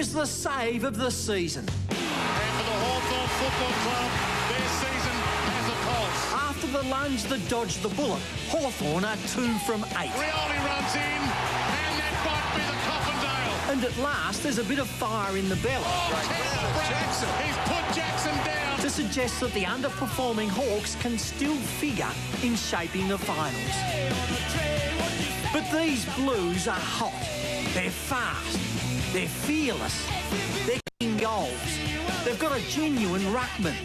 was the save of the season. And for the Hawthorn Football Club, their season has a pulse. After the lunge that dodged the bullet, Hawthorn are 2 from 8. Rioli runs in, and that might be the Coffindale. And at last, there's a bit of fire in the belly. Jackson. He's put Jackson down. To suggest that the underperforming Hawks can still figure in shaping the finals. But these Blues are hot. They're fast. They're fearless. They're kicking goals. They've got a genuine ruckman.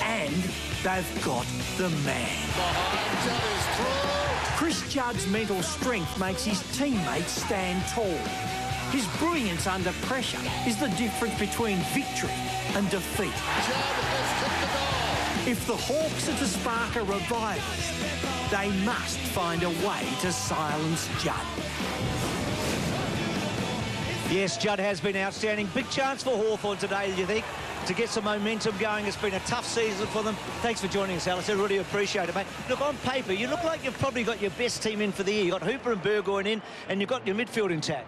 And they've got the man. Chris Judd's mental strength makes his teammates stand tall. His brilliance under pressure is the difference between victory and defeat. If the Hawks are to spark a revival, they must find a way to silence Judd. Yes, Judd has been outstanding. Big chance for Hawthorn today, do you think, to get some momentum going? It's been a tough season for them. Thanks for joining us, Alice. I really appreciate it, mate. Look, on paper, you look like you've probably got your best team in for the year. You've got Hooper and Burgoyne in, and you've got your midfield intact.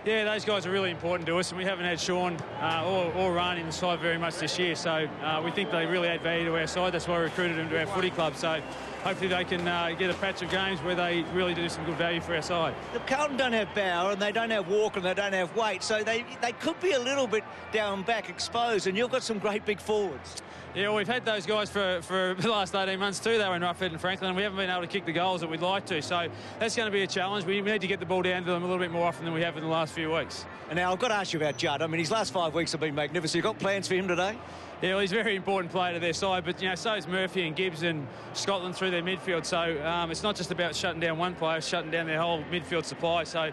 Yeah, those guys are really important to us, and we haven't had Sean or Ryan in the side very much this year, so we think they really add value to our side. That's why we recruited them to our footy club, so hopefully they can get a patch of games where they really do some good value for our side. The Carlton don't have Bauer, and they don't have Walker, and they don't have Waite, so they could be a little bit down back exposed, and you've got some great big forwards. Yeah, well, we've had those guys for the last 18 months too. They were in Rufford and Franklin, and we haven't been able to kick the goals that we'd like to. So that's going to be a challenge. We need to get the ball down to them a little bit more often than we have in the last few weeks. And now I've got to ask you about Judd. I mean, his last 5 weeks have been magnificent. You've got plans for him today? Yeah, well, he's a very important player to their side, but, you know, so is Murphy and Gibbs and Scotland through their midfield. So it's not just about shutting down one player, it's shutting down their whole midfield supply. So, you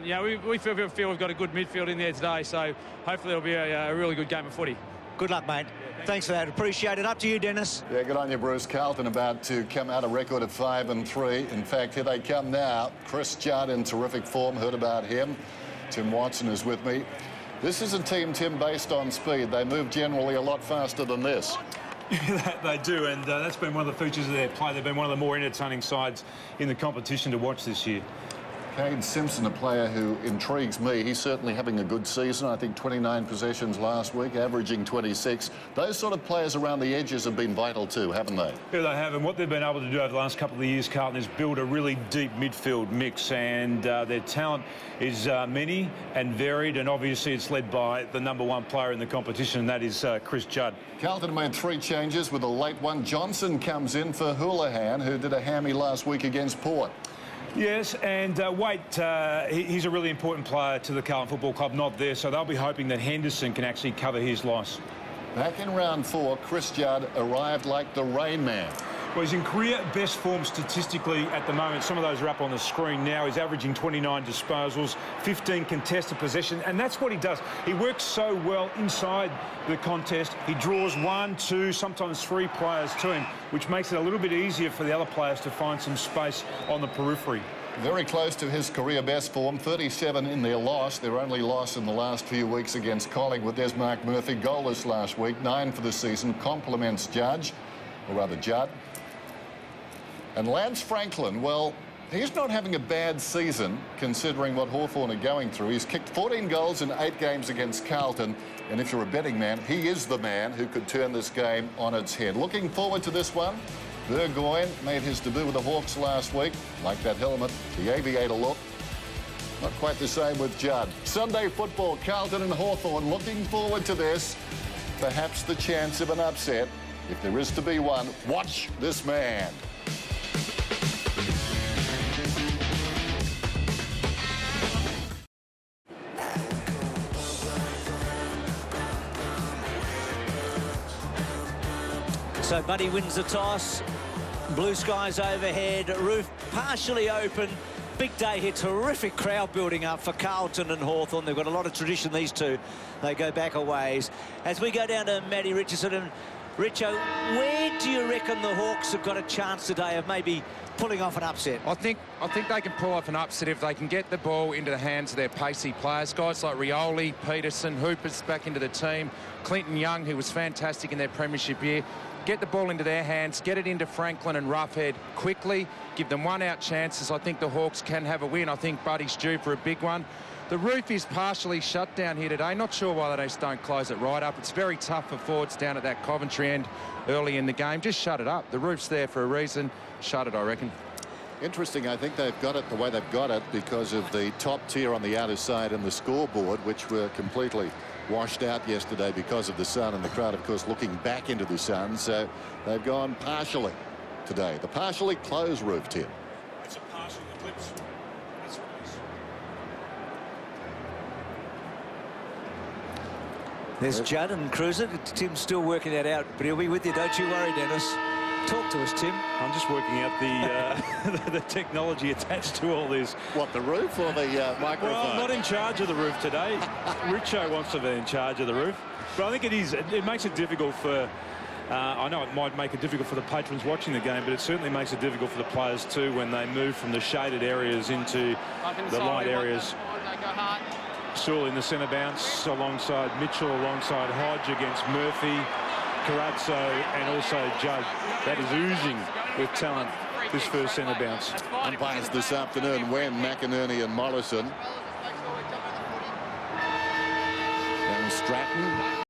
know, we feel we've got a good midfield in there today. So hopefully it'll be a really good game of footy. Good luck, mate. Thanks for that. Appreciate it. Up to you, Dennis. Yeah, good on you, Bruce. Carlton about to come out a record of 5-3. In fact, here they come now. Chris Judd in terrific form. Heard about him. Tim Watson is with me. This is a team, Tim, based on speed. They move generally a lot faster than this. Yeah, they do, and that's been one of the features of their play. They've been one of the more entertaining sides in the competition to watch this year. Kane Simpson, a player who intrigues me. He's certainly having a good season. I think 29 possessions last week, averaging 26. Those sort of players around the edges have been vital too, haven't they? Yeah, they have, and what they've been able to do over the last couple of years, Carlton, is build a really deep midfield mix, and their talent is many and varied, and obviously it's led by the #1 player in the competition, and that is Chris Judd. Carlton made 3 changes with a late one. Johnson comes in for Houlihan, who did a hammy last week against Port. Yes, and Waite, he's a really important player to the Carlton Football Club, not there, so they'll be hoping that Henderson can actually cover his loss. Back in round 4, Chris Judd arrived like the Rain Man. Well, he's in career best form statistically at the moment. Some of those are up on the screen now. He's averaging 29 disposals, 15 contested possession, and that's what he does. He works so well inside the contest. He draws 1, 2, sometimes 3 players to him, which makes it a little bit easier for the other players to find some space on the periphery. Very close to his career best form, 37 in their loss. Their only loss in the last few weeks against Collingwood. There's Mark Murphy, goalless last week, 9 for the season, compliments Judd. And Lance Franklin, well, he's not having a bad season considering what Hawthorn are going through. He's kicked 14 goals in 8 games against Carlton, and if you're a betting man, he is the man who could turn this game on its head. Looking forward to this one. Burgoyne made his debut with the Hawks last week. Like that helmet, the aviator look. Not quite the same with Judd. Sunday football, Carlton and Hawthorn. Looking forward to this. Perhaps the chance of an upset. If there is to be one, watch this man. So Buddy wins the toss. Blue skies overhead, roof partially open. Big day here, terrific crowd building up for Carlton and Hawthorn. They've got a lot of tradition, these two. They go back a ways. As we go down to Matty Richardson, and Richo, where do you reckon the Hawks have got a chance today of maybe pulling off an upset? I think they can pull off an upset if they can get the ball into the hands of their pacey players. Guys like Rioli, Peterson, Hooper's back into the team. Clinton Young, who was fantastic in their premiership year. get the ball into their hands, get it into Franklin and Roughhead quickly, give them one-out chances. I think the Hawks can have a win. I think Buddy's due for a big one. The roof is partially shut down here today. Not sure why they just don't close it right up. It's very tough for forwards down at that Coventry end early in the game. Just shut it up. The roof's there for a reason. Shut it, I reckon. Interesting. I think they've got it the way they've got it because of the top tier on the outer side and the scoreboard, which were completely washed out yesterday because of the sun, and the crowd, of course, looking back into the sun. So they've gone partially today. The partially closed roof, Tim. It's a partial eclipse. That's what it is. There's Judd and Cruiser. Tim's still working that out, but he'll be with you. Don't you worry, Dennis. Talk to us, Tim. I'm just working out the the technology attached to all this. What, the roof or the microphone? Well, I'm not in charge of the roof today. Richo wants to be in charge of the roof. But I think it makes it difficult for... I know it might make it difficult for the patrons watching the game, but it certainly makes it difficult for the players too when they move from the shaded areas into the light areas. Sewell in the centre bounce alongside Mitchell, alongside Hodge against Murphy, Carazzo and also Judd. That is oozing with talent, this first centre bounce. Umpires this afternoon, Wen, McInerney and Morrison. And Stratton